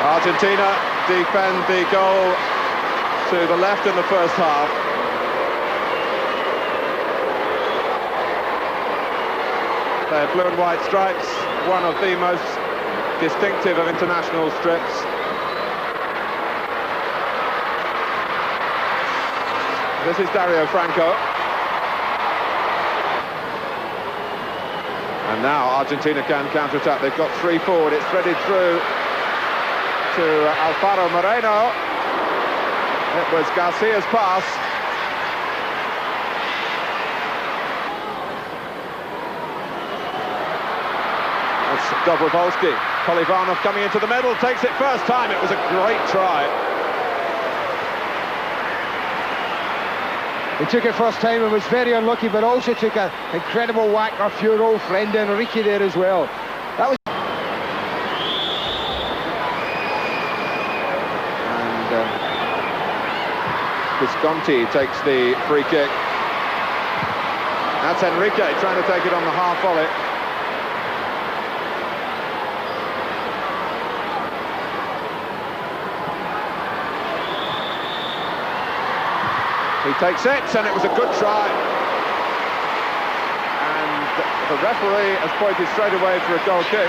Argentina defend the goal to the left in the first half. Their blue and white stripes, one of the most distinctive of international strips. This is Dario Franco. And now Argentina can counter-attack. They've got three forward. It's threaded through to Alfaro Moreno. It was Garcia's pass. That's Dobrovolsky. Kolivánov coming into the middle, takes it first time. It was a great try. He took it first time and was very unlucky, but also took an incredible whack off your old friend Enrique there as well. That was... And Bискonti takes the free kick. That's Enrique trying to take it on the half volley. He takes it, and it was a good try. And the referee has pointed straight away for a goal kick.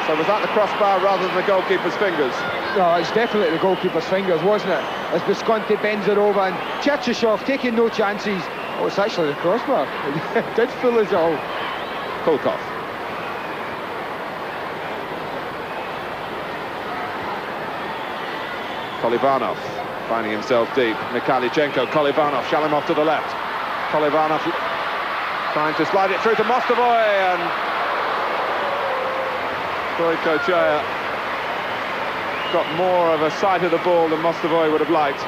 So was that the crossbar rather than the goalkeeper's fingers? No, it's definitely the goalkeeper's fingers, wasn't it? As Bискonti bends it over, and Cherchesov taking no chances. Oh, it's actually the crossbar. It did fool us all. Kulkov. Kolivánov. Finding himself deep. Mykhalichenko, Kolivánov, shall him off to the left. Kolivánov trying to slide it through to Mostovoy, and Gojkochea got more of a sight of the ball than Mostovoy would have liked.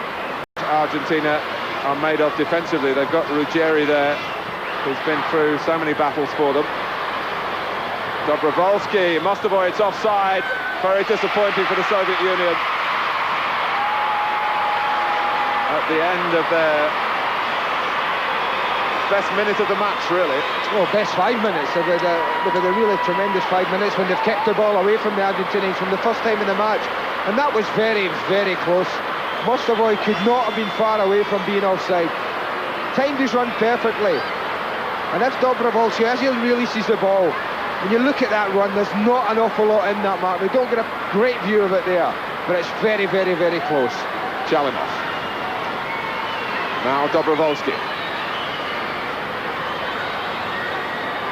Argentina are made of defensively. They've got Ruджери there, who's been through so many battles for them. Dobrovolsky, Mostovoy, it's offside. Very disappointing for the Soviet Union. At the end of their best minute of the match, really. Well, best 5 minutes. They've had a really tremendous 5 minutes when they've kept the ball away from the Argentinians from the first time in the match. And that was very, very close. Mostovoy could not have been far away from being offside. Timed his run perfectly. And if Dobrovolsky, as he releases the ball, when you look at that run, there's not an awful lot in that mark. We don't get a great view of it there, but it's very, very, very close. Chalimov. Now Dobrovolsky.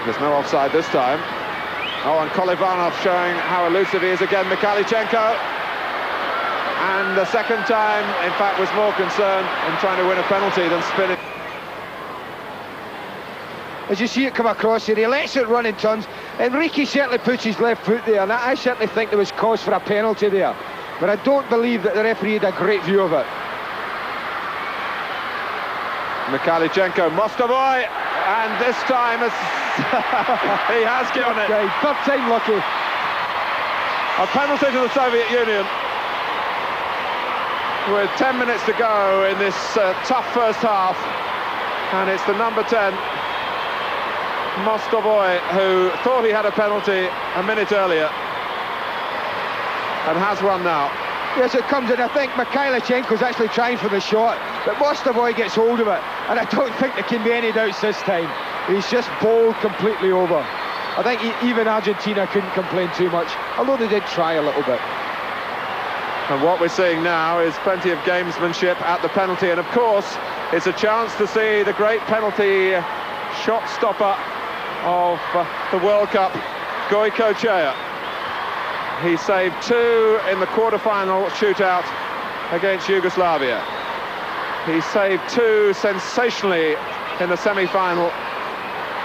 There's no offside this time. Oh, and Kolivánov showing how elusive he is again. Mykhalichenko. And the second time, in fact, was more concerned in trying to win a penalty than spinning. As you see it come across here, he lets it run in turns. Enrique certainly puts his left foot there, and I certainly think there was cause for a penalty there. But I don't believe that the referee had a great view of it. Mykhalichenko, Mostovoy, and this time he has given it. Third time lucky. A penalty to the Soviet Union with 10 minutes to go in this tough first half, and it's the number 10, Mostovoy, who thought he had a penalty a minute earlier and has one now. Yes, it comes in. I think Mykhalichenko's actually trying for the shot, but Mostovoy gets hold of it, and I don't think there can be any doubts this time. He's just bowled completely over. I think even Argentina couldn't complain too much, although they did try a little bit. And what we're seeing now is plenty of gamesmanship at the penalty, and of course it's a chance to see the great penalty shot stopper of the World Cup, Gojkochea. He saved 2 in the quarter-final shootout against Yugoslavia. He saved 2 sensationally in the semi-final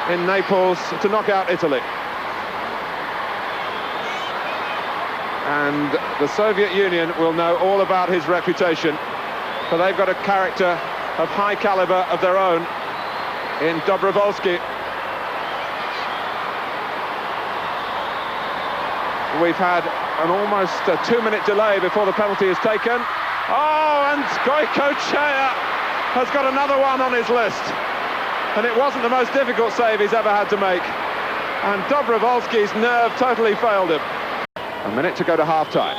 in Naples to knock out Italy. And the Soviet Union will know all about his reputation, for they've got a character of high caliber of their own in Dobrovolsky. We've had an almost 2-minute delay before the penalty is taken. Oh, and Gojkochea has got another one on his list. And it wasn't the most difficult save he's ever had to make. And Dobrovolsky's nerve totally failed him. A minute to go to half-time.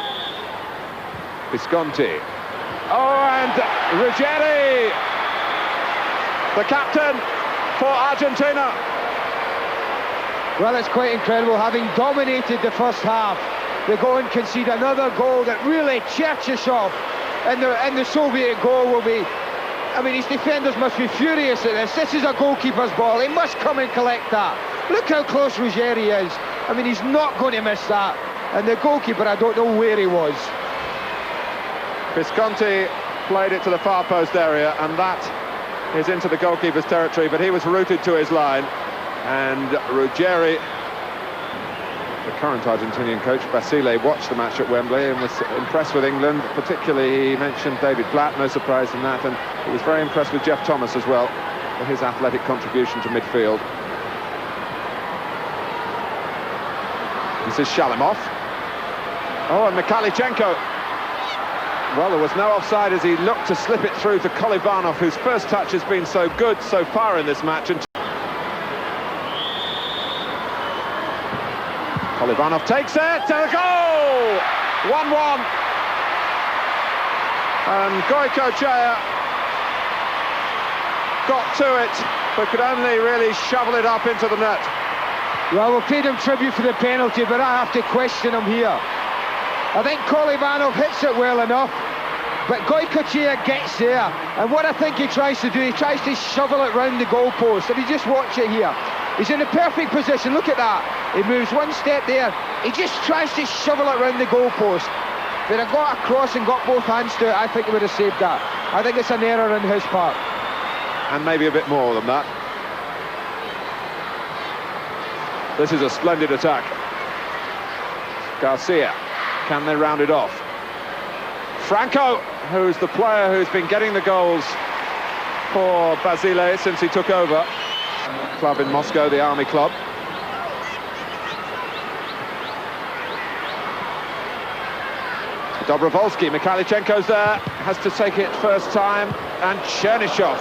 Bискonti. Oh, and Ruggeri, the captain for Argentina. Well, it's quite incredible. Having dominated the first half, they go and concede another goal that really Cherchesov and the Soviet goal will be... I mean, his defenders must be furious at this. This is a goalkeeper's ball. He must come and collect that. Look how close Ruggeri is. I mean, he's not going to miss that. And the goalkeeper, I don't know where he was. Bискonti played it to the far post area, and that is into the goalkeeper's territory, but he was rooted to his line. And Ruggeri, the current Argentinian coach, Basile, watched the match at Wembley and was impressed with England. Particularly, he mentioned David Blatt, no surprise in that, and he was very impressed with Jeff Thomas as well for his athletic contribution to midfield. This is Shalimov. Oh, and Mykhalichenko. Well, there was no offside as he looked to slip it through to Kolivанов, whose first touch has been so good so far in this match. And Kolivанов takes it to the goal! 1-1. And Gojkochea got to it, but could only really shovel it up into the net. Well, we'll pay him tribute for the penalty, but I have to question him here. I think Kolivанов hits it well enough, but Gojkochea gets there, and what I think he tries to do, he tries to shovel it round the goalpost. If you just watch it here, he's in a perfect position. Look at that. He moves one step there. He just tries to shovel it round the goalpost. If he'd have got across and got both hands to it, I think he would have saved that. I think it's an error on his part. And maybe a bit more than that. This is a splendid attack. Garcia, can they round it off? Franco, who's the player who's been getting the goals for Basile since he took over. Club in Moscow, the Army club. Dobrovolsky, Mykhalichenko's there, has to take it first time, and Chernyshov.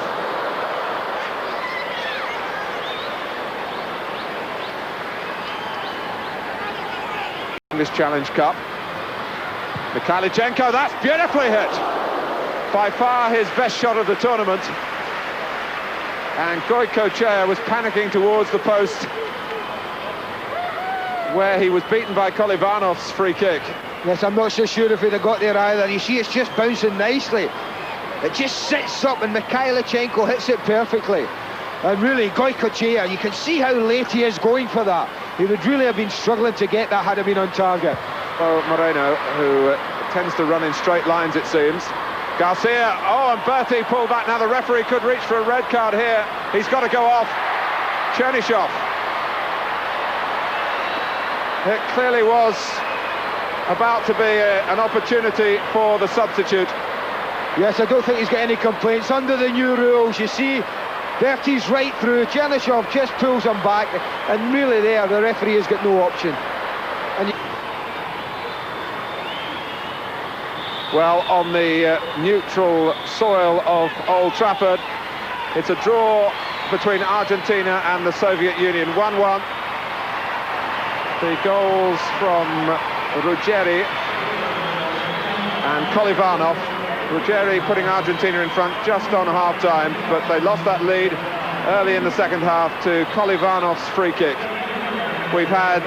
English Challenge Cup. Mykhalichenko, that's beautifully hit. By far his best shot of the tournament. And Gojkochea was panicking towards the post, where he was beaten by Kolivanov's free kick. Yes, I'm not so sure if he'd have got there either. You see, it's just bouncing nicely. It just sits up, and Mykhalichenko hits it perfectly. And really, Gojkochea, you can see how late he is going for that. He would really have been struggling to get that had it been on target. Oh, Moreno, who tends to run in straight lines, it seems. Garcia, oh, and Berti pulled back. Now the referee could reach for a red card here. He's got to go off. Chernyshov. It clearly was about to be an opportunity for the substitute. Yes, I don't think he's got any complaints. Under the new rules, you see, Berti's right through. Chernyshov just pulls him back, and really there, the referee has got no option. And well, on the neutral soil of Old Trafford, it's a draw between Argentina and the Soviet Union, 1-1. The goals from Ruggeri and Kolivанов. Ruggeri putting Argentina in front just on half-time, but they lost that lead early in the second half to Kolivanov's free kick. We've had